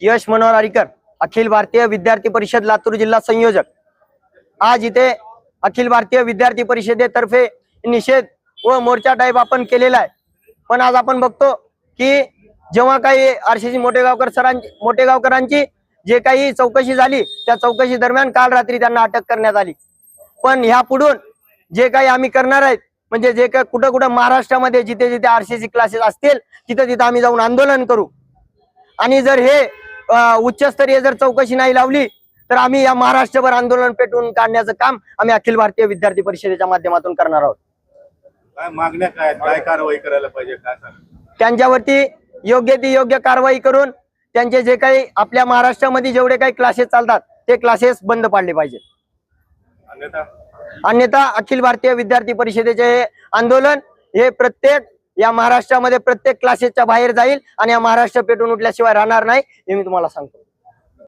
यश मनोहर आरीकर, अखिल भारतीय विद्यार्थी परिषद लातूर जिल्हा संयोजक। आज इथे अखिल भारतीय विद्यार्थी परिषदेतर्फे निषेध व मोर्चा टाईप आपण केलेला आहे। पण आज आपण बघतो की जेव्हा काही आरसीसी मोठेगावकरांची जे काही चौकशी झाली, त्या चौकशी दरम्यान काल रात्री त्यांना अटक करण्यात आली। पण ह्या पुढून जे काही आम्ही करणार आहेत, म्हणजे जे काही कुठं कुठं महाराष्ट्रामध्ये जिथे जिथे आरसीसी क्लासेस असतील तिथे तिथे आम्ही जाऊन आंदोलन करू। आणि जर हे उच्चस्तरीय जर चौकशी नाही लावली तर आम्ही या महाराष्ट्रभर आंदोलन पेटवून काढण्याचं काम आम्ही अखिल भारतीय विद्यार्थी परिषदेच्या माध्यमातून करणार आहोत। काय मागण्या काय, काय कारवाई करायला पाहिजे, काय सांगा? त्यांच्यावरती योग्य ती योग्य कारवाई करून त्यांचे जे काही आपल्या महाराष्ट्रामध्ये जेवढे काही क्लासेस चालतात ते क्लासेस बंद पाडले पाहिजे। अन्यथा अखिल भारतीय विद्यार्थी परिषदेचे हे आंदोलन हे प्रत्येक या महाराष्ट्रामध्ये प्रत्येक क्लासेसच्या बाहेर जाईल आणि या महाराष्ट्र पेटून उठल्याशिवाय राहणार नाही, हे मी तुम्हाला सांगतो।